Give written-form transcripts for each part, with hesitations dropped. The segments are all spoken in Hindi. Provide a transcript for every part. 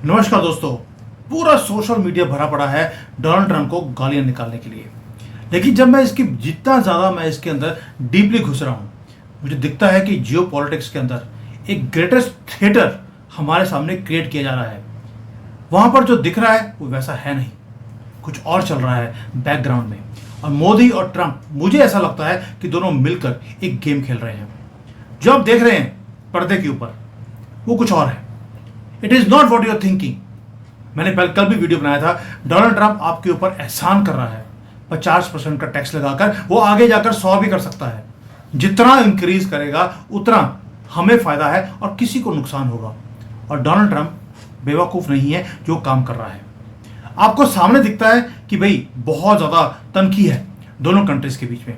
नमस्कार दोस्तों। पूरा सोशल मीडिया भरा पड़ा है डोनाल्ड ट्रंप को गालियां निकालने के लिए। लेकिन जब मैं जितना ज़्यादा मैं इसके अंदर डीपली घुस रहा हूँ, मुझे दिखता है कि जियो पॉलिटिक्स के अंदर एक ग्रेटेस्ट थिएटर हमारे सामने क्रिएट किया जा रहा है। वहाँ पर जो दिख रहा है वो वैसा है नहीं, कुछ और चल रहा है बैकग्राउंड में। और मोदी और ट्रंप, मुझे ऐसा लगता है कि दोनों मिलकर एक गेम खेल रहे हैं। जो आप देख रहे हैं पर्दे के ऊपर, वो कुछ और है। It is not what you're thinking. मैंने कल भी वीडियो बनाया था। डोनाल्ड ट्रंप आपके ऊपर एहसान कर रहा है। 50% का टैक्स लगाकर वो आगे जाकर 100 भी कर सकता है। जितना इंक्रीज करेगा उतना हमें फायदा है और किसी को नुकसान होगा। और डोनाल्ड ट्रंप बेवकूफ नहीं है जो काम कर रहा है। आपको सामने दिखता है कि भाई बहुत ज्यादा तनखी है दोनों कंट्रीज के बीच में।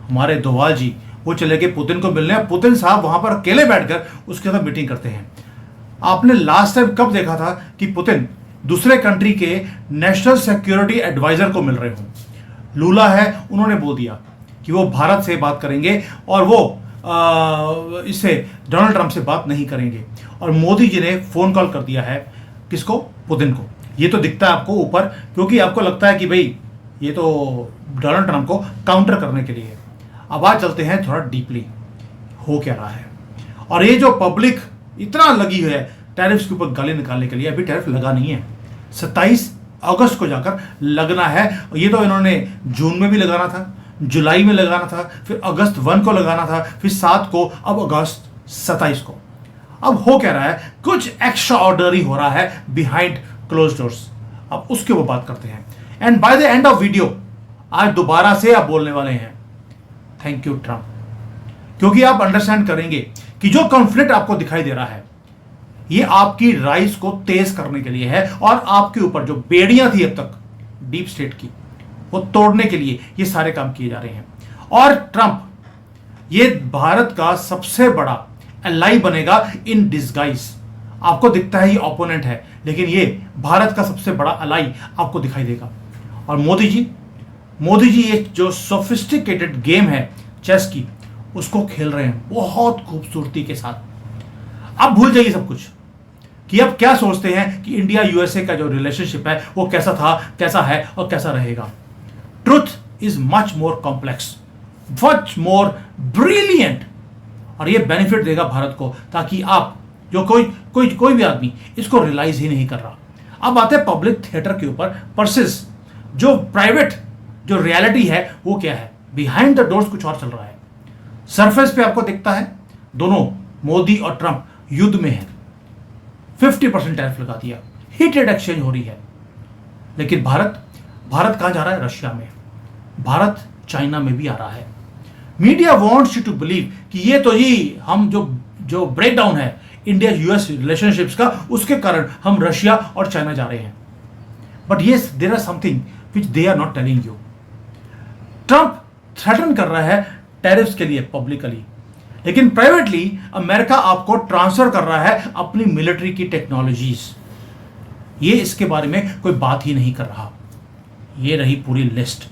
हमारे दोवाल जी वो चले गए पुतिन को मिलने। पुतिन साहब वहां पर अकेले बैठकर उसके साथ मीटिंग करते हैं। आपने लास्ट टाइम कब देखा था कि पुतिन दूसरे कंट्री के नेशनल सिक्योरिटी एडवाइजर को मिल रहे हों? लूला है, उन्होंने बोल दिया कि वो भारत से बात करेंगे और वो इससे डोनाल्ड ट्रंप से बात नहीं करेंगे। और मोदी जी ने फोन कॉल कर दिया है किसको? पुतिन को। ये तो दिखता है आपको ऊपर, क्योंकि आपको लगता है कि भाई ये तो डोनाल्ड ट्रंप को काउंटर करने के लिए है। अब आज चलते हैं थोड़ा डीपली, हो क्या रहा है। और ये जो पब्लिक इतना लगी हुई है टैरिफ्स के ऊपर गाली निकालने के लिए, अभी टैरिफ लगा नहीं है। 27 अगस्त को जाकर लगना है। ये तो इन्होंने जून में भी लगाना था, जुलाई में लगाना था, फिर अगस्त 1 को लगाना था, फिर 7 को, अब अगस्त 27 को। अब हो क्या रहा है? कुछ एक्स्ट्रा ऑर्डनरी हो रहा है बिहाइंड क्लोज डोर्स। अब उसके वो बात करते हैं। And by the end of video आज दोबारा से आप बोलने वाले हैं थैंक यू ट्रंप, क्योंकि आप अंडरस्टैंड करेंगे कि जो कॉन्फ्लिक्ट आपको दिखाई दे रहा है ये आपकी राइज को तेज करने के लिए है। और आपके ऊपर जो बेड़ियां थी अब तक डीप स्टेट की, वो तोड़ने के लिए ये सारे काम किए जा रहे हैं। और ट्रंप ये भारत का सबसे बड़ा एलाई बनेगा इन डिस्गाइज। आपको दिखता है ये ओपोनेंट है, लेकिन ये भारत का सबसे बड़ा एलाई आपको दिखाई देगा। और मोदी जी ये जो सोफिस्टिकेटेड गेम है चेस की, उसको खेल रहे हैं बहुत खूबसूरती के साथ। अब भूल जाइए सब कुछ कि अब क्या सोचते हैं कि इंडिया यूएसए का जो रिलेशनशिप है वो कैसा था, कैसा है और कैसा रहेगा। Truth is much more complex, much more brilliant. और ये बेनिफिट देगा भारत को, ताकि आप जो कोई भी आदमी इसको रियलाइज ही नहीं कर रहा। अब आते हैं पब्लिक थिएटर के ऊपर वर्सेस जो प्राइवेट जो रियलिटी है वो क्या है। बिहाइंड द डोर्स कुछ और चल रहा है। सरफेस पे आपको दिखता है दोनों मोदी और ट्रंप युद्ध में है। 50% टैरिफ लगा दिया, हीटेड एक्सचेंज हो रही है। लेकिन भारत कहां जा रहा है? रशिया में। भारत चाइना में भी आ रहा है। Media wants you to believe कि ये तो जी हम जो ब्रेकडाउन है इंडिया यूएस रिलेशनशिप्स का, उसके कारण हम रशिया और चाइना जा रहे हैं। But yes, there are something which they are not telling you. Trump threaten कर रहा है टैरिफ्स के लिए पब्लिकली, लेकिन प्राइवेटली अमेरिका आपको ट्रांसफर कर रहा है अपनी मिलिट्री की टेक्नोलॉजीज। ये इसके बारे में कोई बात ही नहीं कर रहा। ये रही पूरी लिस्ट।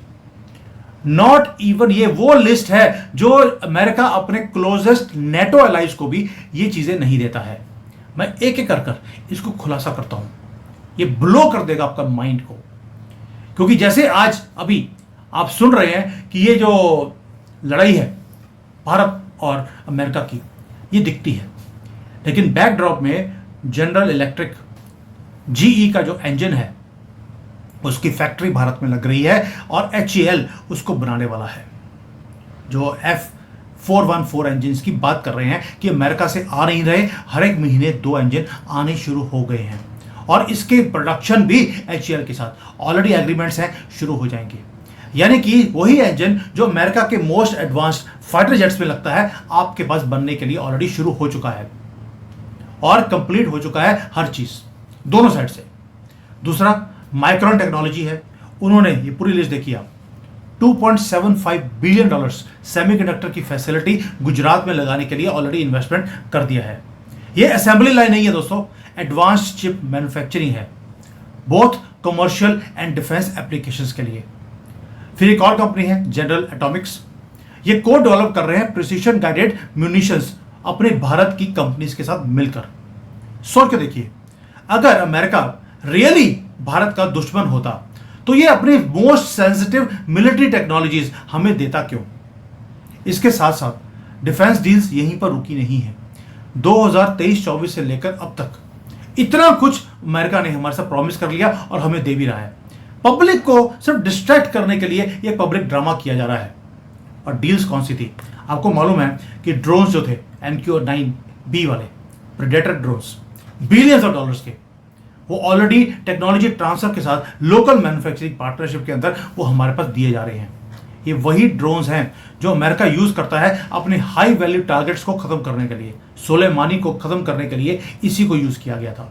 नॉट इवन ये वो लिस्ट है जो अमेरिका अपने क्लोजेस्ट नेटो एलाइज को भी ये चीजें नहीं देता है। मैं एक एक कर इसको खुलासा करता हूं। ये ब्लो कर देगा आपका माइंड को, क्योंकि जैसे आज अभी आप सुन रहे हैं कि ये जो लड़ाई है भारत और अमेरिका की, ये दिखती है, लेकिन बैकड्रॉप में जनरल इलेक्ट्रिक जीई का जो इंजन है उसकी फैक्ट्री भारत में लग रही है और HAL उसको बनाने वाला है। जो F414 इंजन की बात कर रहे हैं कि अमेरिका से आ नहीं रहे, हर एक महीने 2 इंजन आने शुरू हो गए हैं और इसके प्रोडक्शन भी HAL के साथ ऑलरेडी एग्रीमेंट्स हैं, शुरू हो जाएंगे। यानी कि वही इंजन जो अमेरिका के मोस्ट एडवांस्ड फाइटर जेट्स में लगता है, आपके पास बनने के लिए ऑलरेडी शुरू हो चुका है और कंप्लीट हो चुका है हर चीज दोनों साइड से। दूसरा माइक्रोन टेक्नोलॉजी है। उन्होंने ये पूरी लिस्ट देखी आप, $2.75 बिलियन सेमीकंडक्टर की फैसिलिटी गुजरात में लगाने के लिए ऑलरेडी इन्वेस्टमेंट कर दिया है। ये असेंबली लाइन नहीं है दोस्तों, एडवांस्ड चिप मैन्युफैक्चरिंग है, both commercial and defence applications के लिए। फिर एक और कंपनी है जनरल एटॉमिक्स। ये कोड डेवलप कर रहे हैं प्रिसीशन गाइडेड म्यूनिशंस अपने भारत की कंपनीज के साथ मिलकर। सोच के देखिए, अगर अमेरिका रियली भारत का दुश्मन होता तो ये अपनी मोस्ट सेंसिटिव मिलिट्री टेक्नोलॉजीज हमें देता क्यों? इसके साथ साथ डिफेंस डील्स यहीं पर रुकी नहीं है। 2023-24 से लेकर अब तक इतना कुछ अमेरिका ने हमारे साथ प्रॉमिस कर लिया और हमें दे भी रहा है। पब्लिक को सिर्फ डिस्ट्रैक्ट करने के लिए ये पब्लिक ड्रामा किया जा रहा है। और डील्स कौन सी थी? आपको मालूम है कि ड्रोन्स जो थे MQ-9B वाले predator drones billions of dollars के, वो ऑलरेडी टेक्नोलॉजी ट्रांसफर के साथ लोकल मैन्युफैक्चरिंग पार्टनरशिप के अंदर वो हमारे पास दिए जा रहे हैं। ये वही ड्रोन्स हैं जो अमेरिका यूज करता है अपने हाई वैल्यू टारगेट्स को खत्म करने के लिए। सुलेमानी को खत्म करने के लिए इसी को यूज किया गया था।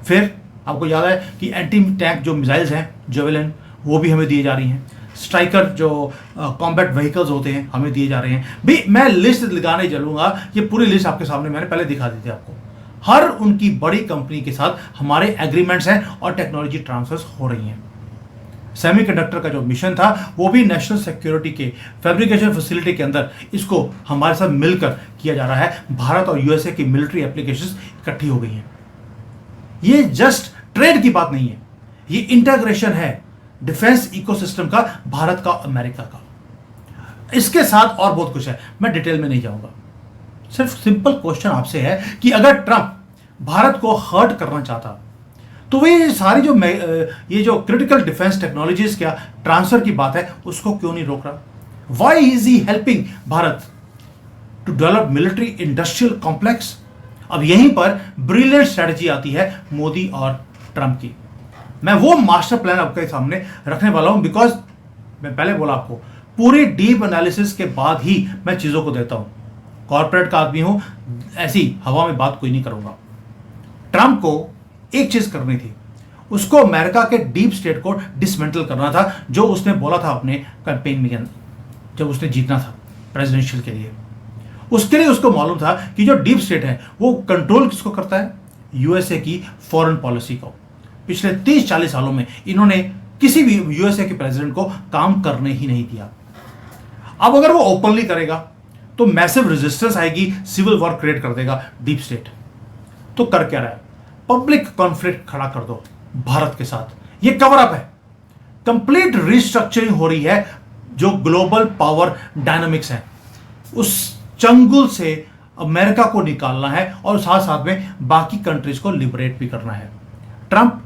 फिर आपको याद है कि एंटी टैंक जो मिसाइल्स हैं जेवेलिन, वो भी हमें दिए जा रही हैं। स्ट्राइकर जो कॉम्बैट व्हीकल्स होते हैं हमें दिए जा रहे हैं। भी मैं लिस्ट लगाने चलूंगा, ये पूरी लिस्ट आपके सामने मैंने पहले दिखा दी थी आपको। हर उनकी बड़ी कंपनी के साथ हमारे एग्रीमेंट्स हैं और टेक्नोलॉजी ट्रांसफर्स हो रही हैं। सेमीकंडक्टर का जो मिशन था वो भी नेशनल सिक्योरिटी के फैब्रिकेशन फैसिलिटी के अंदर इसको हमारे साथ मिलकर किया जा रहा है। भारत और यूएसए की मिलिट्री एप्लीकेशंस इकट्ठी हो गई हैं। ये जस्ट ट्रेड की बात नहीं है, ये इंटीग्रेशन है डिफेंस इकोसिस्टम का, भारत का, अमेरिका का। इसके साथ और बहुत कुछ है, मैं डिटेल में नहीं जाऊंगा। सिर्फ सिंपल क्वेश्चन आपसे है कि अगर ट्रंप भारत को हर्ट करना चाहता तो वे ये सारी जो ये जो क्रिटिकल डिफेंस टेक्नोलॉजीज क्या ट्रांसफर की बात है उसको क्यों नहीं रोक रहा? Why is he helping Bharat to develop military industrial complex? अब यहीं पर ब्रिलियंट स्ट्रेटजी आती है मोदी और ट्रंप की। मैं वो मास्टर प्लान आपके सामने रखने वाला हूं, बिकॉज मैं पहले बोला आपको पूरी डीप एनालिसिस के बाद ही मैं चीजों को देता हूं। कॉर्पोरेट का आदमी हूं, ऐसी हवा में बात कोई नहीं करूंगा। ट्रंप को एक चीज करनी थी, उसको अमेरिका के डीप स्टेट को डिसमेंटल करना था, जो उसने बोला था अपने कैंपेन में जब उसने जीतना था प्रेसिडेंशियल के लिए। उसके लिए उसको मालूम था कि जो डीप स्टेट है वो कंट्रोल किसको करता है? यूएसए की फॉरेन पॉलिसी को। पिछले 30-40 सालों में इन्होंने किसी भी यूएसए के प्रेसिडेंट को काम करने ही नहीं दिया। अब अगर वो ओपनली करेगा तो मैसिव रेजिस्टेंस आएगी, सिविल वॉर क्रिएट कर देगा डीप स्टेट। तो कर क्या रहा है? पब्लिक कॉन्फ्लिक्ट खड़ा कर दो भारत के साथ। ये कवर अप है, कंप्लीट रिस्ट्रक्चरिंग हो रही है। जो ग्लोबल पावर डायनामिक्स है उस चंगुल से अमेरिका को निकालना है और साथ साथ में बाकी कंट्रीज को लिबरेट भी करना है। ट्रंप,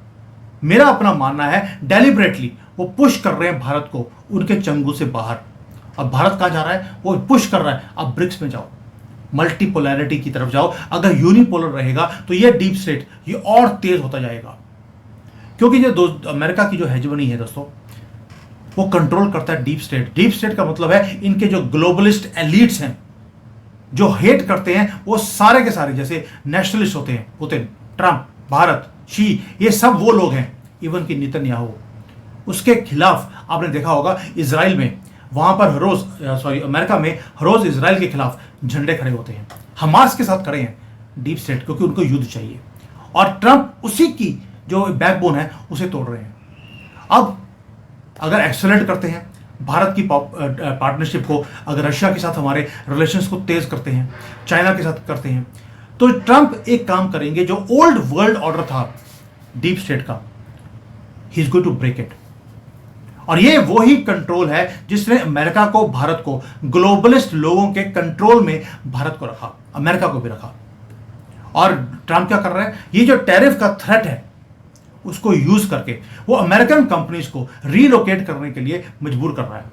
मेरा अपना मानना है, डेलिबरेटली वो पुश कर रहे हैं भारत को उनके चंगुल से बाहर। अब भारत कहां जा रहा है? वो पुश कर रहा है अब ब्रिक्स में जाओ, मल्टीपोलैरिटी की तरफ जाओ। अगर यूनिपोलर रहेगा तो ये डीप स्टेट ये और तेज होता जाएगा, क्योंकि ये अमेरिका की जो हेजेमनी है दोस्तों, वो कंट्रोल करता है डीप स्टेट। डीप स्टेट का मतलब है इनके जो ग्लोबलिस्ट एलिट्स हैं जो हेट करते हैं, वो सारे के सारे जैसे नेशनलिस्ट होते हैं, पुतिन, ट्रंप, भारत, शी, ये सब वो लोग हैं। इवन कि नेतन्याहू, उसके खिलाफ आपने देखा होगा इजराइल में, वहां पर हर रोज अमेरिका में हर रोज इजराइल के खिलाफ झंडे खड़े होते हैं। हमास के साथ खड़े हैं डीप स्टेट, क्योंकि उनको युद्ध चाहिए और ट्रंप उसी की जो बैकबोन है उसे तोड़ रहे हैं। अब अगर एक्सेलरेट करते हैं भारत की पार्टनरशिप को, अगर रशिया के साथ हमारे रिलेशंस को तेज करते हैं, चाइना के साथ करते हैं, तो ट्रंप एक काम करेंगे, जो ओल्ड वर्ल्ड ऑर्डर था डीप स्टेट का, he is going to break it. और ये वही कंट्रोल है जिसने अमेरिका को, भारत को, ग्लोबलिस्ट लोगों के कंट्रोल में भारत को रखा, अमेरिका को भी रखा। और ट्रंप क्या कर रहा है? ये जो टैरिफ का थ्रेट है उसको यूज करके वो अमेरिकन कंपनीज को रीलोकेट करने के लिए मजबूर कर रहा है।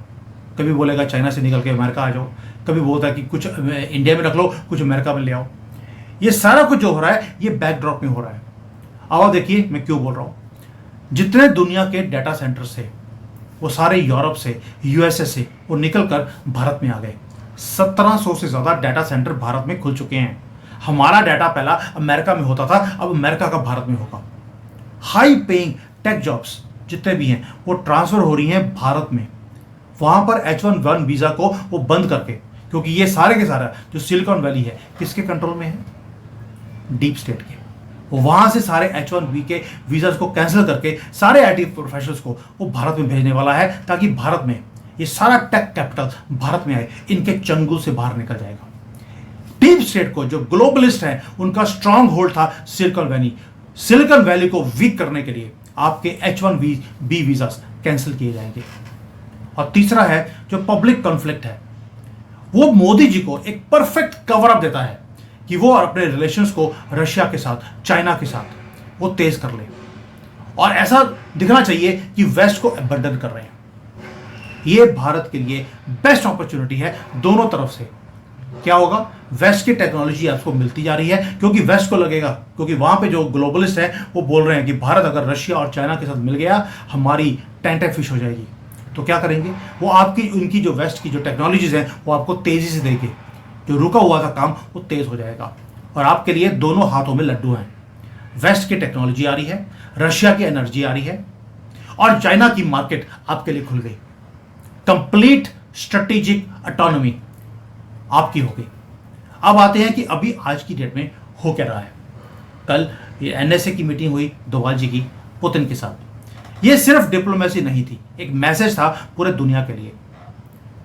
कभी बोलेगा चाइना से निकल के अमेरिका आ जाओ, कभी बोलता है कि कुछ इंडिया में रख लो, कुछ अमेरिका में ले आओ। ये सारा कुछ जो हो रहा है ये बैकड्रॉप में हो रहा है। अब देखिए मैं क्यों बोल रहा हूं। जितने दुनिया के डाटा सेंटर्स थे वो सारे यूरोप से, यूएसए से वो निकल कर भारत में आ गए। 1700 से ज्यादा डाटा सेंटर भारत में खुल चुके हैं। हमारा डाटा पहला अमेरिका में होता था, अब अमेरिका का भारत में होगा। हाई पेइंग टेक जॉब्स जितने भी हैं वो ट्रांसफर हो रही हैं भारत में। वहां पर H1B वीजा को वो बंद करके, क्योंकि ये सारे के सारा जो सिलिकॉन वैली है किसके कंट्रोल में है? डीप स्टेट के। वो वहां से सारे H1B के वीजास को कैंसिल करके सारे आईटी प्रोफेशनल्स को वो भारत में भेजने वाला है, ताकि भारत में ये सारा टेक कैपिटल भारत में आए, इनके चंगुल से बाहर निकल जाएगा। डीप स्टेट को जो ग्लोबलिस्ट है उनका स्ट्रांग होल्ड था सिलिकॉन वैली, सिलिकॉन वैली को वीक करने के लिए आपके H1B वीजा कैंसिल किए जाएंगे। और तीसरा है जो पब्लिक कॉन्फ्लिक्ट है, वो मोदी जी को एक परफेक्ट कवर अप देता है कि वो अपने रिलेशंस को रशिया के साथ, चाइना के साथ वो तेज कर ले, और ऐसा दिखना चाहिए कि वेस्ट को अबंडन कर रहे हैं। ये भारत के लिए बेस्ट अपॉर्चुनिटी है दोनों तरफ से। क्या होगा, वेस्ट की टेक्नोलॉजी आपको मिलती जा रही है, क्योंकि वेस्ट को लगेगा, क्योंकि वहां पे जो ग्लोबलिस्ट है वो बोल रहे हैं कि भारत अगर रशिया और चाइना के साथ मिल गया हमारी टेंटे फिश हो जाएगी। तो क्या करेंगे, वो आपकी उनकी जो वेस्ट की जो टेक्नोलॉजीज हैं वो आपको तेजी से देंगे, जो रुका हुआ था काम वो तेज हो जाएगा। और आपके लिए दोनों हाथों में लड्डू हैं। वेस्ट की टेक्नोलॉजी आ रही है, रशिया की एनर्जी आ रही है, और चाइना की मार्केट आपके लिए खुल गई। कंप्लीट स्ट्रेटेजिक ऑटोनॉमी आपकी हो गई। अब आते हैं कि अभी आज की डेट में हो क्या रहा है। कल ये NSA की मीटिंग हुई डोभाल जी की पुतिन के साथ। ये सिर्फ डिप्लोमेसी नहीं थी, एक मैसेज था पूरे दुनिया के लिए।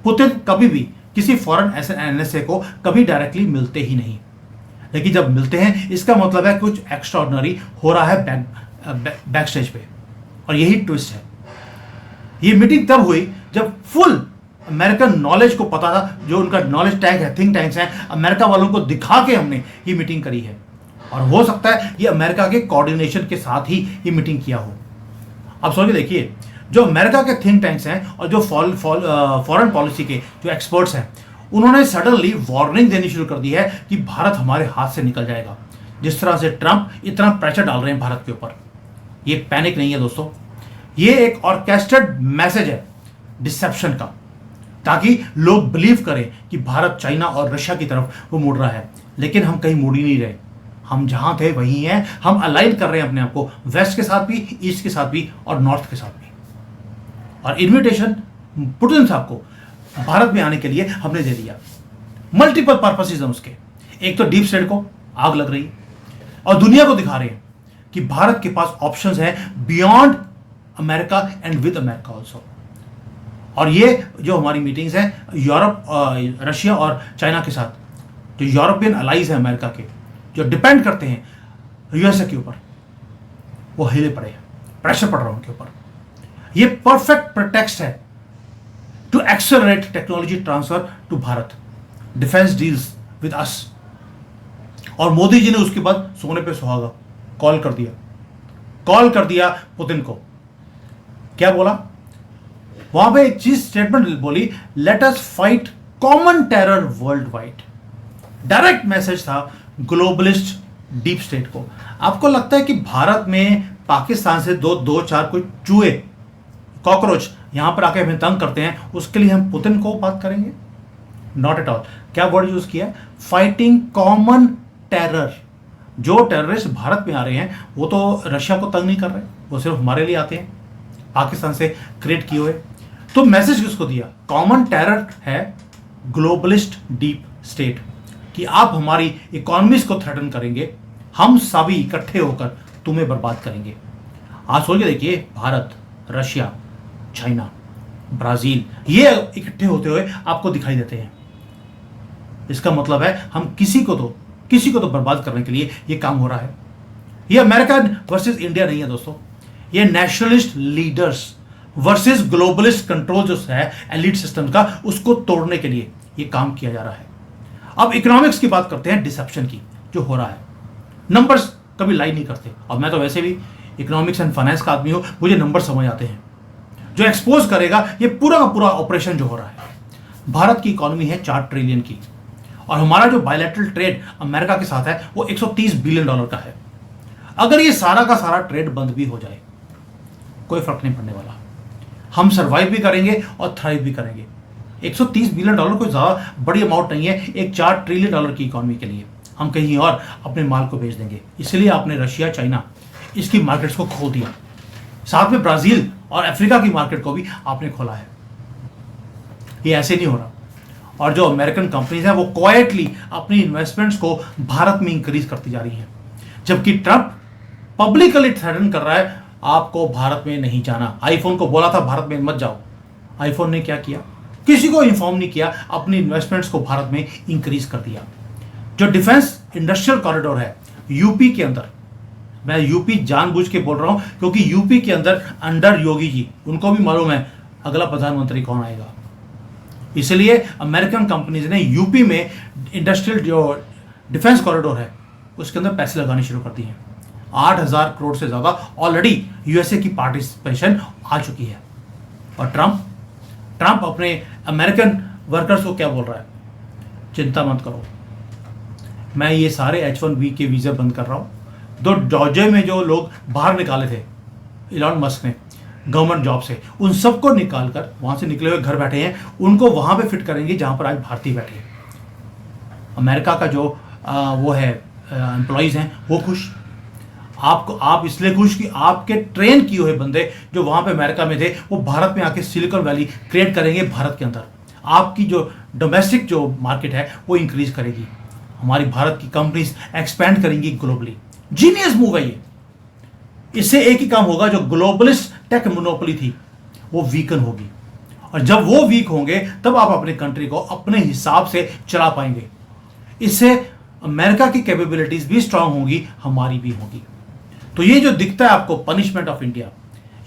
पुतिन कभी भी किसी फॉरेन NSA को कभी डायरेक्टली मिलते ही नहीं, लेकिन जब मिलते हैं इसका मतलब है कुछ एक्स्ट्राऑर्डिनरी हो रहा है बैक स्टेज पे। और यही ट्विस्ट है। ये मीटिंग तब हुई जब फुल अमेरिकन नॉलेज को पता था, जो उनका नॉलेज टैग है, थिंक टैंक्स हैं, अमेरिका वालों को दिखा के हमने ये मीटिंग करी है। और हो सकता है ये अमेरिका के कोऑर्डिनेशन के साथ ही ये मीटिंग किया हो। अब सोच के देखिए, जो अमेरिका के थिंक टैंक्स हैं और जो फॉरेन पॉलिसी के जो एक्सपर्ट्स हैं, उन्होंने सडनली वार्निंग देनी शुरू कर दी है कि भारत हमारे हाथ से निकल जाएगा। जिस तरह से ट्रंप इतना प्रेशर डाल रहे हैं भारत के ऊपर, ये पैनिक नहीं है दोस्तों, ये एक ऑर्केस्ट्रेटेड मैसेज है डिसेप्शन का, ताकि लोग बिलीव करें कि भारत चाइना और रशिया की तरफ वो मुड़ रहा है। लेकिन हम कहीं मुड़ ही नहीं रहे, हम जहां थे वहीं हैं। हम अलाइन कर रहे हैं अपने आप को वेस्ट के साथ भी, ईस्ट के साथ भी और नॉर्थ के साथ भी। और इन्विटेशन पुतिन साहब को भारत में आने के लिए हमने दे दिया। मल्टीपल पर्पसेस हैं उसके। एक तो डीप स्टेट को आग लग रही है और दुनिया को दिखा रहे हैं कि भारत के पास ऑप्शंस हैं beyond America and with America also. और ये जो हमारी मीटिंग्स हैं यूरोप, रशिया और चाइना के साथ, जो यूरोपियन अलाइज हैं अमेरिका के, जो डिपेंड करते हैं यूएसए के ऊपर, वो हिले पड़े हैं, प्रेशर पड़ रहा है उनके ऊपर। ये परफेक्ट प्रेटेक्स्ट है to accelerate technology transfer to Bharat, defence deals with us. और मोदी जी ने उसके बाद सोने पे सुहागा कॉल कर दिया पुतिन को। क्या बोला वहां पे, एक चीज स्टेटमेंट बोली, let us fight common terror world wide. Direct message था ग्लोबलिस्ट डीप स्टेट को। आपको लगता है कि भारत में पाकिस्तान से दो चार कोई चूहे, कॉकरोच यहां पर आके हमें तंग करते हैं, उसके लिए हम पुतिन को बात करेंगे? Not at all. क्या वर्ड यूज किया? Fighting common terror. जो टेररिस्ट भारत में आ रहे हैं वो तो रशिया को तंग नहीं कर रहे, वो सिर्फ हमारे लिए आते हैं, पाकिस्तान से क्रिएट किए हुए। तो मैसेज किसको दिया? कॉमन टेरर है ग्लोबलिस्ट डीप स्टेट, कि आप हमारी इकोनॉमीज को थ्रेटन करेंगे, हम सभी इकट्ठे होकर तुम्हें बर्बाद करेंगे। आज सोच के देखिए, भारत, रशिया, चाइना, ब्राजील, ये इकट्ठे होते हुए आपको दिखाई देते हैं। इसका मतलब है हम किसी को तो बर्बाद करने के लिए ये काम हो रहा है। ये अमेरिका वर्सेस इंडिया नहीं है दोस्तों, ये nationalist leaders versus globalist control जो है एलिट सिस्टम का, उसको तोड़ने के लिए ये काम किया जा रहा है। अब इकोनॉमिक्स की बात करते हैं, डिसेप्शन की जो हो रहा है। नंबर्स कभी लाई नहीं करते, और मैं तो वैसे भी इकोनॉमिक्स एंड फाइनेंस का आदमी हूं, मुझे नंबर समझ आते हैं। जो एक्सपोज करेगा ये पूरा का पूरा ऑपरेशन जो हो रहा है। भारत की इकोनॉमी है 4 ट्रिलियन की, और हमारा जो बायलैटरल ट्रेड अमेरिका के साथ है वो 130 बिलियन डॉलर का है। अगर ये सारा का सारा ट्रेड बंद भी हो जाए, कोई फर्क नहीं पड़ने वाला, हम सर्वाइव भी करेंगे और थ्राइव भी करेंगे। 130 बिलियन डॉलर कोई ज़्यादा बड़ी अमाउंट नहीं है एक 4 ट्रिलियन डॉलर की इकोनॉमी के लिए। हम कहीं और अपने माल को बेच देंगे। इसलिए आपने रशिया, चाइना, इसकी मार्केट्स को खोल दिया, साथ में ब्राजील और अफ्रीका की मार्केट को भी आपने खोला है। ये ऐसे नहीं हो रहा। और जो अमेरिकन कंपनीज हैं वो क्वाइटली अपनी इन्वेस्टमेंट्स को भारत में इंक्रीज करती जा रही हैं, जबकि ट्रंप पब्लिकली थ्रेटन कर रहा है आपको भारत में नहीं जाना। आईफोन को बोला था भारत में मत जाओ, आईफोन ने क्या किया? किसी को इन्फॉर्म नहीं किया, अपनी इन्वेस्टमेंट्स को भारत में इंक्रीज कर दिया। जो डिफेंस इंडस्ट्रियल कॉरिडोर है यूपी के अंदर, मैं यूपी जानबूझ के बोल रहा हूं क्योंकि यूपी के अंदर अंडर योगी जी, उनको भी मालूम है अगला प्रधानमंत्री कौन आएगा। इसलिए अमेरिकन कंपनीज ने यूपी में इंडस्ट्रियल जो डिफेंस कॉरिडोर है उसके अंदर पैसे लगाने शुरू कर दिए हैं। 8,000 करोड़ से ज्यादा ऑलरेडी यूएसए की पार्टिसिपेशन आ चुकी है। और ट्रंप अपने अमेरिकन वर्कर्स को क्या बोल रहा है, चिंता मत करो, मैं ये सारे H-1B के वीज़ा बंद कर रहा हूँ। जॉर्जिया में जो लोग बाहर निकाले थे इलॉन मस्क ने गवर्नमेंट जॉब से, उन सबको निकाल कर वहाँ से निकले हुए घर बैठे हैं, उनको वहाँ पे फिट करेंगे जहाँ पर आज भारतीय बैठे हैं। अमेरिका का जो वो है एम्प्लॉयज़ हैं वो खुश, आप इसलिए खुश कि आपके ट्रेन किए हुए बंदे जो वहाँ पे अमेरिका में थे वो भारत में आके सिलिकॉन वैली क्रिएट करेंगे। भारत के अंदर आपकी जो डोमेस्टिक जो मार्केट है वो इंक्रीज करेगी, हमारी भारत की कंपनीज एक्सपैंड करेंगी ग्लोबली। जीनियस मूव है ये। इससे एक ही काम होगा, जो ग्लोबलिस्ट टेक मोनोपोली थी वो वीकन होगी, और जब वो वीक होंगे तब आप अपने कंट्री को अपने हिसाब से चला पाएंगे। इससे अमेरिका की कैपेबिलिटीज भी स्ट्रांग होंगी, हमारी भी होगी। तो ये जो दिखता है आपको पनिशमेंट ऑफ इंडिया,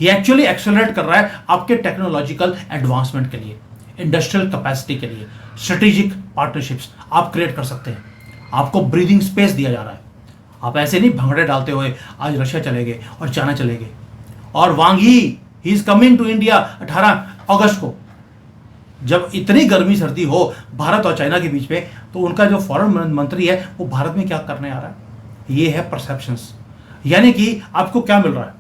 ये एक्चुअली एक्सेलरेट कर रहा है आपके टेक्नोलॉजिकल एडवांसमेंट के लिए, इंडस्ट्रियल कैपेसिटी के लिए। स्ट्रेटेजिक पार्टनरशिप्स आप क्रिएट कर सकते हैं, आपको ब्रीदिंग स्पेस दिया जा रहा है। आप ऐसे नहीं भंगड़े डालते हुए आज रशिया चले गए और चाइना चले गए। और Wang he is coming to India 18 अगस्त को। जब इतनी गर्मी सर्दी हो भारत और चाइना के बीच में, तो उनका जो फॉरेन मंत्री है वो भारत में क्या करने आ रहा है, ये है परसेप्शंस। यानी कि आपको क्या मिल रहा है,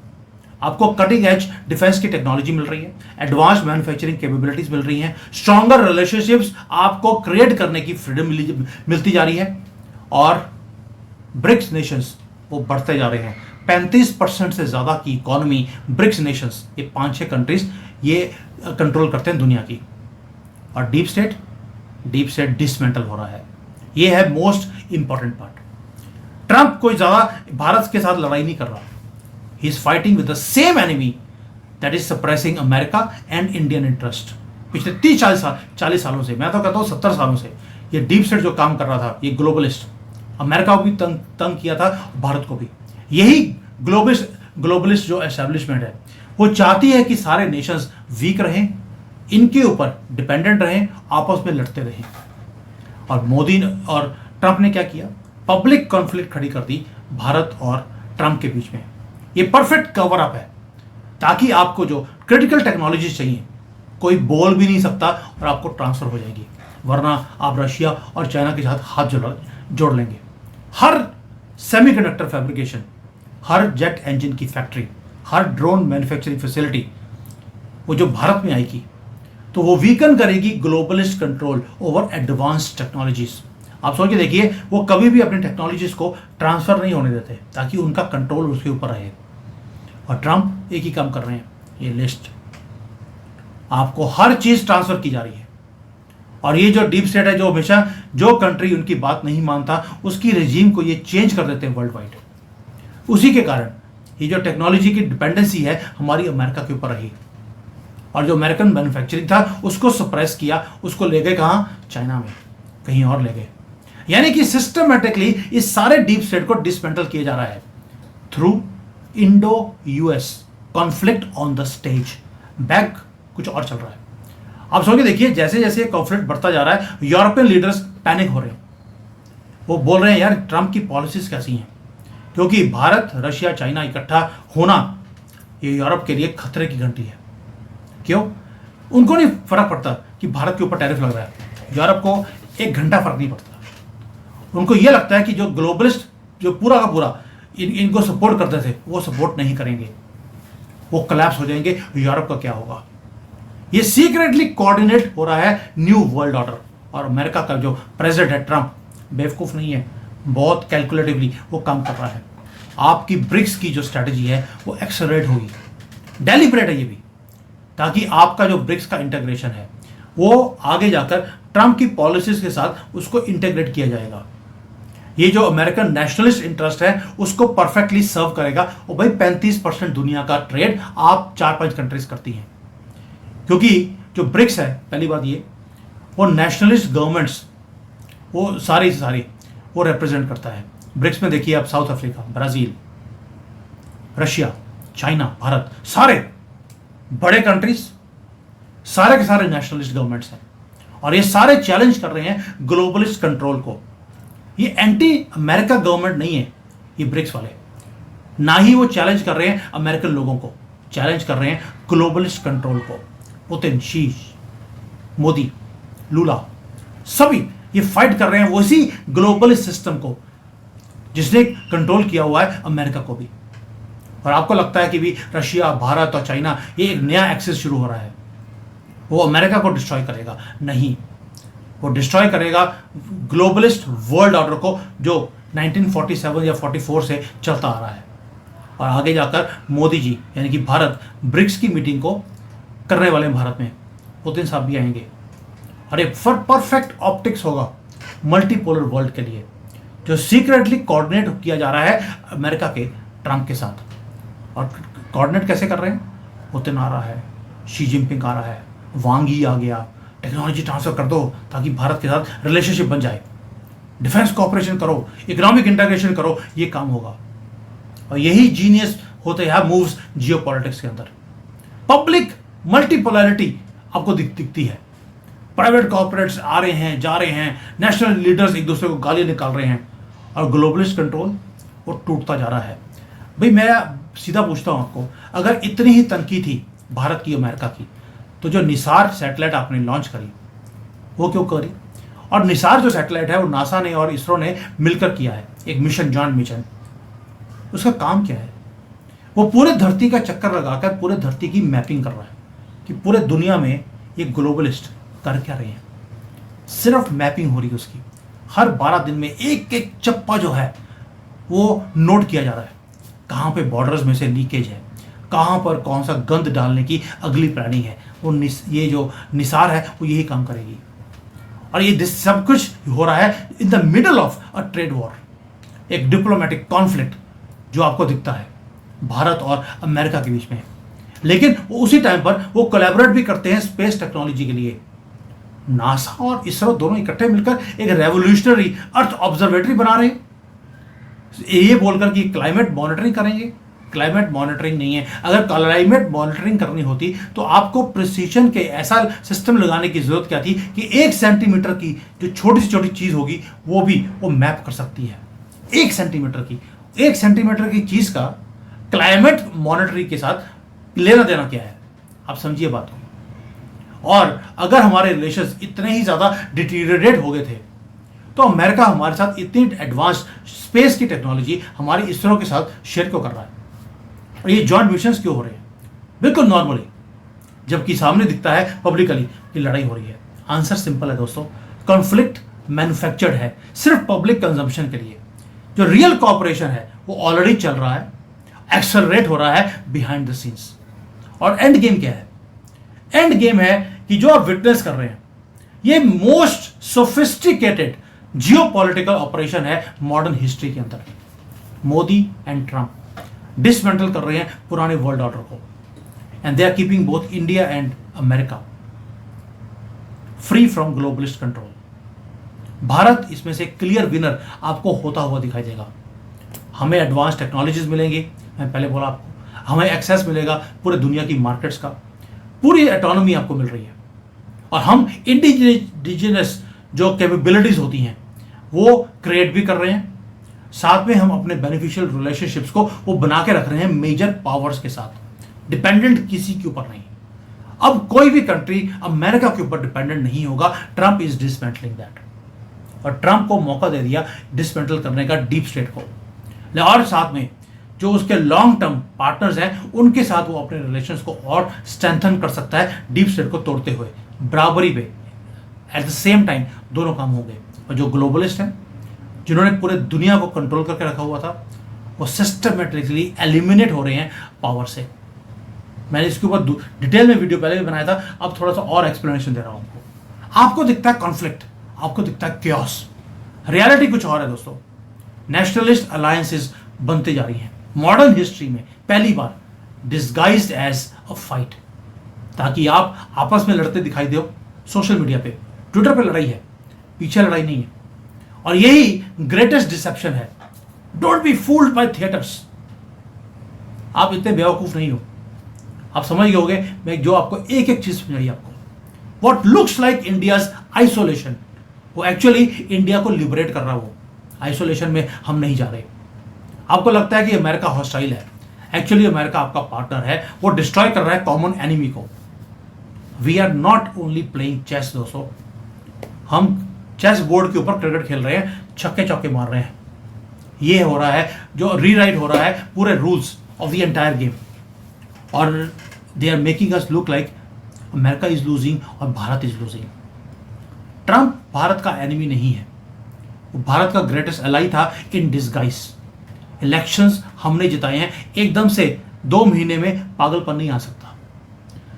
आपको कटिंग एज डिफेंस की टेक्नोलॉजी मिल रही है, एडवांस मैन्युफैक्चरिंग कैपेबिलिटीज मिल रही हैं, स्ट्रॉन्गर रिलेशनशिप्स आपको क्रिएट करने की फ्रीडम मिलती जा रही है। और ब्रिक्स नेशंस वो बढ़ते जा रहे हैं। 35% से ज़्यादा की इकोनॉमी ब्रिक्स नेशंस, ये 5-6 कंट्रीज ये कंट्रोल करते हैं दुनिया की। और डीप स्टेट डिसमेंटल हो रहा है। ये है मोस्ट इंपॉर्टेंट पार्ट। ट्रंप कोई ज़्यादा भारत के साथ लड़ाई नहीं कर रहा, he is fighting with the same enemy that is suppressing America and Indian interest. पिछले 30-40 सालों से, मैं तो कहता हूँ 70 सालों से ये डीप स्टेट जो काम कर रहा था, ये ग्लोबलिस्ट अमेरिका को भी तंग किया था, भारत को भी। यही ग्लोबलिस्ट जो एस्टेब्लिशमेंट है वो चाहती है कि सारे नेशंस वीक रहें, इनके ऊपर डिपेंडेंट रहें, आपस में लड़ते रहें। और मोदी और ट्रंप ने क्या किया, पब्लिक कॉन्फ्लिक्ट खड़ी कर दी भारत और ट्रंप के बीच में। ये परफेक्ट कवर अप है ताकि आपको जो क्रिटिकल टेक्नोलॉजी चाहिए कोई बोल भी नहीं सकता और आपको ट्रांसफर हो जाएगी, वरना आप रशिया और चाइना के साथ हाथ जोड़ लेंगे। हर सेमीकंडक्टर फैब्रिकेशन, हर जेट इंजन की फैक्ट्री, हर ड्रोन मैन्युफैक्चरिंग फैसिलिटी वो जो भारत में आएगी तो वो वीकन करेगी globalist control over advance technologies. आप सोच के देखिए, वो कभी भी अपने टेक्नोलॉजीज को ट्रांसफर नहीं होने देते ताकि उनका कंट्रोल उसके ऊपर रहे। और ट्रंप एक ही काम कर रहे हैं, ये लिस्ट, आपको हर चीज ट्रांसफर की जा रही है। और ये जो डीप स्टेट है, जो हमेशा जो कंट्री उनकी बात नहीं मानता उसकी रेजीम को ये चेंज कर देते हैं वर्ल्ड वाइड। उसी के कारण ये जो टेक्नोलॉजी की डिपेंडेंसी है हमारी अमेरिका के ऊपर रही, और जो अमेरिकन मैन्युफैक्चरिंग था उसको सप्रेस किया, उसको ले गए कहाँ, चाइना में, कहीं और ले गए। यानी कि सिस्टमेटिकली इस सारे डीप स्टेट को डिसमेंटल किया जा रहा है through Indo US conflict on the stage. Back कुछ और चल रहा है। आप सोच के देखिए, जैसे जैसे कॉन्फ्लिक्ट बढ़ता जा रहा है, यूरोपियन लीडर्स पैनिक हो रहे हैं। वो बोल रहे हैं यार ट्रंप की पॉलिसीज कैसी हैं, क्योंकि भारत, रशिया, चाइना इकट्ठा होना ये यूरोप के लिए खतरे की घंटी है। क्यों? उनको नहीं फर्क पड़ता कि भारत के ऊपर टैरिफ लग रहा है, यूरोप को 1 घंटा फर्क नहीं पड़ता। उनको ये लगता है कि जो ग्लोबलिस्ट जो पूरा का पूरा इनको सपोर्ट करते थे वो सपोर्ट नहीं करेंगे, वो कोलैप्स हो जाएंगे, यूरोप का क्या होगा। ये सीक्रेटली कोऑर्डिनेट हो रहा है न्यू वर्ल्ड ऑर्डर। और अमेरिका का जो प्रेसिडेंट है ट्रंप बेवकूफ़ नहीं है, बहुत कैलकुलेटिवली वो काम कर रहा है। आपकी ब्रिक्स की जो स्ट्रैटेजी है वो एक्सेलरेट होगी, डेलिब्रेट है ये भी, ताकि आपका जो ब्रिक्स का इंटीग्रेशन है वो आगे जाकर ट्रंप की पॉलिसीज के साथ उसको इंटीग्रेट किया जाएगा। ये जो अमेरिकन नेशनलिस्ट इंटरेस्ट है उसको परफेक्टली सर्व करेगा। और भाई 35% दुनिया का ट्रेड आप 4-5 कंट्रीज करती हैं, क्योंकि जो ब्रिक्स है, पहली बात ये, वो नेशनलिस्ट गवर्नमेंट्स वो सारी वो रिप्रेजेंट करता है। ब्रिक्स में देखिए आप south Africa, Brazil, Russia, China, Bharat, सारे बड़े कंट्रीज, सारे के सारे नेशनलिस्ट गवर्नमेंट्स हैं और ये सारे चैलेंज कर रहे हैं ग्लोबलिस्ट कंट्रोल को। ये एंटी अमेरिका गवर्नमेंट नहीं है ये ब्रिक्स वाले, ना ही वो चैलेंज कर रहे हैं अमेरिकन लोगों को, चैलेंज कर रहे हैं ग्लोबलिस्ट कंट्रोल को। पुतिन, शी, मोदी, लूला, सभी ये फाइट कर रहे हैं उसी ग्लोबलिस्ट सिस्टम को जिसने कंट्रोल किया हुआ है अमेरिका को भी। और आपको लगता है कि भी रशिया, भारत और चाइना ये एक नया एक्सेस शुरू हो रहा है, वो अमेरिका को डिस्ट्रॉय करेगा? नहीं, वो डिस्ट्रॉय करेगा ग्लोबलिस्ट वर्ल्ड ऑर्डर को जो 1947 या 44 से चलता आ रहा है। और आगे जाकर मोदी जी यानी कि भारत ब्रिक्स की मीटिंग को करने वाले हैं भारत में, पुतिन साहब भी आएंगे और एक परफेक्ट ऑप्टिक्स होगा मल्टीपोलर वर्ल्ड के लिए जो सीक्रेटली कोऑर्डिनेट किया जा रहा है अमेरिका के ट्रंप के साथ। और कोऑर्डिनेट कैसे कर रहे हैं? पुतिन आ रहा है, शी जिनपिंग आ रहा है, वांग यी आ गया, टेक्नोलॉजी ट्रांसफर कर दो ताकि भारत के साथ रिलेशनशिप बन जाए, डिफेंस कोऑपरेशन करो, इकोनॉमिक इंटीग्रेशन करो, ये काम होगा। और यही जीनियस होते हैं मूव्स जियोपॉलिटिक्स के अंदर। पब्लिक मल्टीपोलैरिटी आपको दिखती है, प्राइवेट कॉर्पोरेट्स आ रहे हैं, जा रहे हैं, नेशनल लीडर्स एक दूसरे को गाली निकाल रहे हैं और ग्लोबलिस्ट कंट्रोल वो टूटता जा रहा है। भाई मैं सीधा पूछता हूं आपको, अगर इतनी ही तनकी थी भारत की, अमेरिका की, तो जो निसार सैटेलाइट आपने लॉन्च करी वो क्यों करी? और निसार जो सैटेलाइट है वो नासा ने और इसरो ने मिलकर किया है, एक मिशन, जॉइंट मिशन। उसका काम क्या है? वो पूरे धरती का चक्कर लगाकर पूरे धरती की मैपिंग कर रहा है कि पूरे दुनिया में ये ग्लोबलिस्ट कर क्या रहे हैं। सिर्फ मैपिंग हो रही है उसकी, हर 12 दिन में एक एक चप्पा जो है वो नोट किया जा रहा है, कहाँ पे बॉर्डर्स में से लीकेज है, कहाँ पर कौन सा गंद डालने की अगली प्लानिंग है। वो ये जो निसार है वो यही काम करेगी। और ये सब कुछ हो रहा है in the middle of a trade war, एक डिप्लोमेटिक कॉन्फ्लिक्ट जो आपको दिखता है भारत और अमेरिका के बीच में। लेकिन वो उसी टाइम पर वो कोलैबोरेट भी करते हैं स्पेस टेक्नोलॉजी के लिए। नासा और इसरो दोनों इकट्ठे मिलकर एक रेवोल्यूशनरी अर्थ ऑब्जर्वेटरी बना रहे हैं, ये बोलकर कि क्लाइमेट मॉनिटरिंग करेंगे। क्लाइमेट मॉनिटरिंग नहीं है, अगर क्लाइमेट मॉनिटरिंग करनी होती तो आपको प्रिसीजन के ऐसा सिस्टम लगाने की जरूरत क्या थी कि 1 सेंटीमीटर की जो छोटी से छोटी चीज होगी वो भी वो मैप कर सकती है। 1 सेंटीमीटर की, 1 सेंटीमीटर की चीज का क्लाइमेट मॉनिटरिंग के साथ लेना देना क्या है? आप समझिए बात को। और अगर हमारे रिलेशंस इतने ही ज्यादा डिटीरियरेट हो गए थे तो अमेरिका हमारे साथ इतनी एडवांस स्पेस की टेक्नोलॉजी हमारी इसरो के साथ शेयर क्यों कर रहा है? और ये जॉइंट मिशंस क्यों हो रहे हैं बिल्कुल नॉर्मली, जबकि सामने दिखता है पब्लिकली कि लड़ाई हो रही है? आंसर सिंपल है दोस्तों, कॉन्फ्लिक्ट मैन्युफैक्चर्ड है सिर्फ पब्लिक कंजम्पशन के लिए। जो रियल कॉपरेशन है वो ऑलरेडी चल रहा है, एक्सेलरेट हो रहा है बिहाइंड द सीन्स। और एंड गेम क्या है? एंड गेम है कि जो आप विटनेस कर रहे हैं ये मोस्ट सोफिस्टिकेटेड जियोपॉलिटिकल ऑपरेशन है मॉडर्न हिस्ट्री के अंदर। मोदी एंड ट्रंप डिसमेंटल कर रहे हैं पुराने वर्ल्ड ऑर्डर को, and they are keeping both India and America free from globalist control. Bharat इसमें से क्लियर विनर आपको होता हुआ दिखाई देगा। हमें एडवांस टेक्नोलॉजीज मिलेंगी, मैं पहले बोला आपको, हमें एक्सेस मिलेगा पूरे दुनिया की मार्केट्स का, पूरी ऑटोनॉमी आपको मिल रही है। और हम इंडिजिनस जो कैपेबिलिटीज होती हैं वो क्रिएट भी कर रहे हैं, साथ में हम अपने बेनिफिशियल रिलेशनशिप्स को वो बना के रख रहे हैं मेजर पावर्स के साथ, डिपेंडेंट किसी के ऊपर नहीं। अब कोई भी कंट्री अमेरिका के ऊपर डिपेंडेंट नहीं होगा। ट्रंप इज डिसमेंटलिंग दैट, और ट्रंप को मौका दे दिया डिसमेंटल करने का डीप स्टेट को। और साथ में जो उसके लॉन्ग टर्म पार्टनर्स हैं उनके साथ वो अपने रिलेशंस को और स्ट्रेंथन कर सकता है डीप स्टेट को तोड़ते हुए, बराबरी पे। एट द सेम टाइम दोनों काम होंगे। और जो ग्लोबलिस्ट हैं जिन्होंने पूरे दुनिया को कंट्रोल करके रखा हुआ था वो सिस्टमेटिकली एलिमिनेट हो रहे हैं पावर से। मैंने इसके ऊपर डिटेल में वीडियो पहले भी बनाया था, अब थोड़ा सा और एक्सप्लेनेशन दे रहा हूं आपको। आपको दिखता है कॉन्फ्लिक्ट, आपको दिखता है क्योस, रियलिटी कुछ और है दोस्तों। नेशनलिस्ट अलायंसेस बनते जा रही हैं मॉडर्न हिस्ट्री में पहली बार, डिस्गाइज्ड एज अ फाइट, ताकि आप आपस में लड़ते दिखाई दो। सोशल मीडिया पे, ट्विटर पे लड़ाई है, पीछे लड़ाई नहीं है। और यही ग्रेटेस्ट डिसेप्शन है। Don't be fooled bye theatres. आप इतने बेवकूफ़ नहीं हो, आप समझ गए होगे मैं जो आपको एक एक चीज़ समझाई आपको। What looks like India's isolation, वो एक्चुअली इंडिया को लिबरेट कर रहा है। वो आइसोलेशन में हम नहीं जा रहे। आपको लगता है कि अमेरिका हॉस्टाइल है, एक्चुअली अमेरिका आपका पार्टनर है, वो डिस्ट्रॉय कर रहा है कॉमन एनिमी को। We are not only playing chess दोस्तों, हम चेस बोर्ड के ऊपर क्रिकेट खेल रहे हैं, छक्के चौके मार रहे हैं। ये हो रहा है जो रीराइट हो रहा है पूरे rules of the entire game, और they are making us look like America is losing और Bharat is losing. Trump Bharat का एनिमी नहीं है, वो भारत का ग्रेटेस्ट एलाई था इन डिस्गाइज। इलेक्शंस हमने जिताए हैं, एकदम से 2 महीने में पागलपन नहीं आ सकता।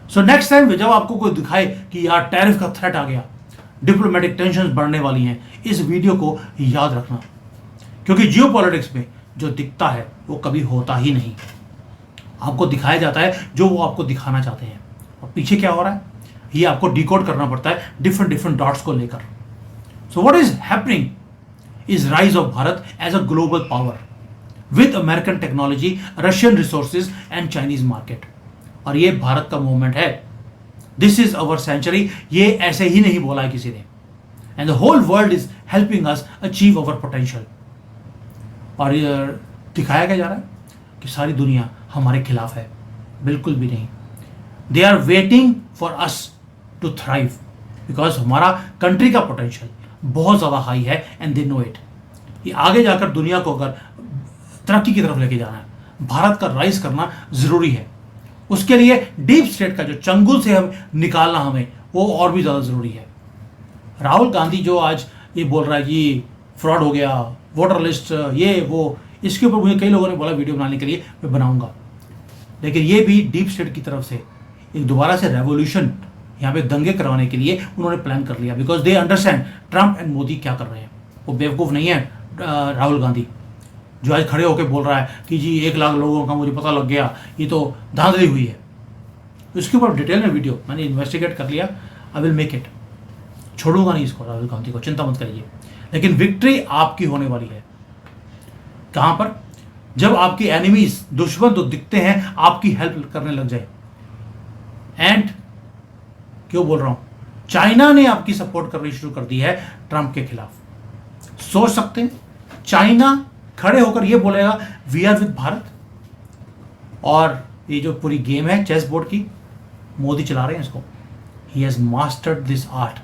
सो नेक्स्ट टाइम जब आपको कोई दिखाए कि यार टैरिफ का थ्रेट आ गया, डिप्लोमेटिक टेंशन बढ़ने वाली हैं, इस वीडियो को याद रखना, क्योंकि जियोपॉलिटिक्स में जो दिखता है वो कभी होता ही नहीं। आपको दिखाया जाता है जो वो आपको दिखाना चाहते हैं, और पीछे क्या हो रहा है ये आपको डिकोड करना पड़ता है डिफरेंट डॉट्स को लेकर। So what is happening is rise of Bharat as a global power with American technology, Russian resources and Chinese market. और ये भारत का मूवमेंट है, दिस इज अवर सेंचुरी, ये ऐसे ही नहीं बोला है किसी ने। And the whole world is helping us achieve our potential. और ये दिखाया क्या जा रहा है कि सारी दुनिया हमारे खिलाफ है, बिल्कुल भी नहीं। They are waiting for us to thrive, because हमारा कंट्री का पोटेंशियल बहुत ज़्यादा हाई है एंड दे नो इट। ये आगे जाकर दुनिया को अगर तरक्की की तरफ लेके जाना है, भारत का राइज करना ज़रूरी है। उसके लिए डीप स्टेट का जो चंगुल से हम निकालना हमें, वो और भी ज़्यादा ज़रूरी है। राहुल गांधी जो आज ये बोल रहा है कि फ्रॉड हो गया, वोटर लिस्ट ये वो, इसके ऊपर मुझे कई लोगों ने बोला वीडियो बनाने के लिए, मैं बनाऊंगा। लेकिन ये भी डीप स्टेट की तरफ से एक दोबारा से रेवोल्यूशन, यहाँ पे दंगे करवाने के लिए उन्होंने प्लान कर लिया, because they understand Trump and Modi क्या कर रहे हैं। वो बेवकूफ़ नहीं है राहुल गांधी जो आज खड़े होकर बोल रहा है कि जी 1 लाख लोगों का मुझे पता लग गया, ये तो धांधली हुई है। इसके ऊपर डिटेल में वीडियो मैंने इन्वेस्टिगेट कर लिया, आई विल मेक इट। छोड़ूंगा नहीं इसको, राहुल गांधी को, चिंता मत करिए। लेकिन विक्ट्री आपकी होने वाली है। कहां पर? जब आपकी एनिमीज, दुश्मन तो दिखते हैं, आपकी हेल्प करने लग जाए। एंड क्यों बोल रहा हूं, चाइना ने आपकी सपोर्ट करनी शुरू कर दी है ट्रंप के खिलाफ। सोच सकते हैं चाइना खड़े होकर ये बोलेगा वी आर विद भारत, और ये जो पूरी गेम है चेस बोर्ड की, मोदी चला रहे हैं इसको। He has mastered this art.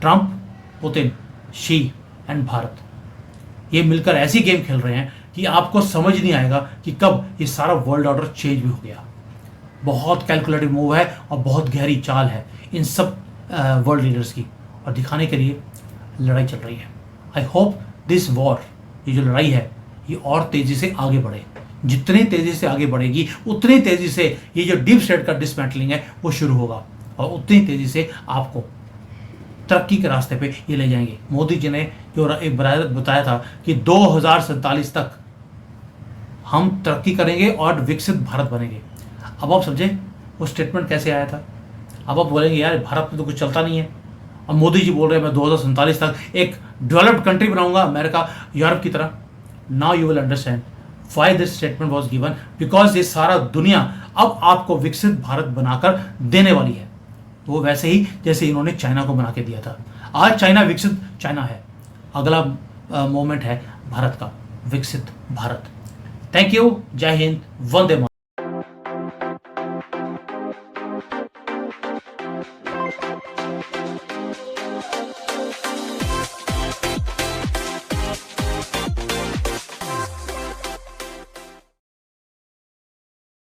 Trump, Putin, she and Bharat, ये मिलकर ऐसी गेम खेल रहे हैं कि आपको समझ नहीं आएगा कि कब ये सारा वर्ल्ड ऑर्डर चेंज भी हो गया। बहुत कैलकुलेटिव मूव है और बहुत गहरी चाल है इन सब वर्ल्ड लीडर्स की, और दिखाने के लिए लड़ाई चल रही है। आई होप दिस वॉर, ये जो लड़ाई है, ये और तेज़ी से आगे बढ़े। जितनी तेज़ी से आगे बढ़ेगी उतनी तेज़ी से ये जो डीप स्टेट का डिसमेंटलिंग है वो शुरू होगा, और उतनी तेज़ी से आपको तरक्की के रास्ते पे ये ले जाएंगे। मोदी जी ने जो एक बताया था कि 2047 तक हम तरक्की करेंगे और विकसित भारत बनेंगे। अब आप समझे वो स्टेटमेंट कैसे आया था। अब आप बोलेंगे यार भारत में तो कुछ चलता नहीं है, और मोदी जी बोल रहे हैं मैं 2047 तक एक डेवलप्ड कंट्री बनाऊंगा, अमेरिका, यूरोप की तरह। Now you will understand why this statement was given, because ये सारा दुनिया अब आपको विकसित भारत बनाकर देने वाली है, वो वैसे ही जैसे इन्होंने चाइना को बना के दिया था। आज चाइना विकसित चाइना है, अगला मोमेंट है भारत का विकसित भारत। थैंक यू, जय हिंद, वंदे मातरम।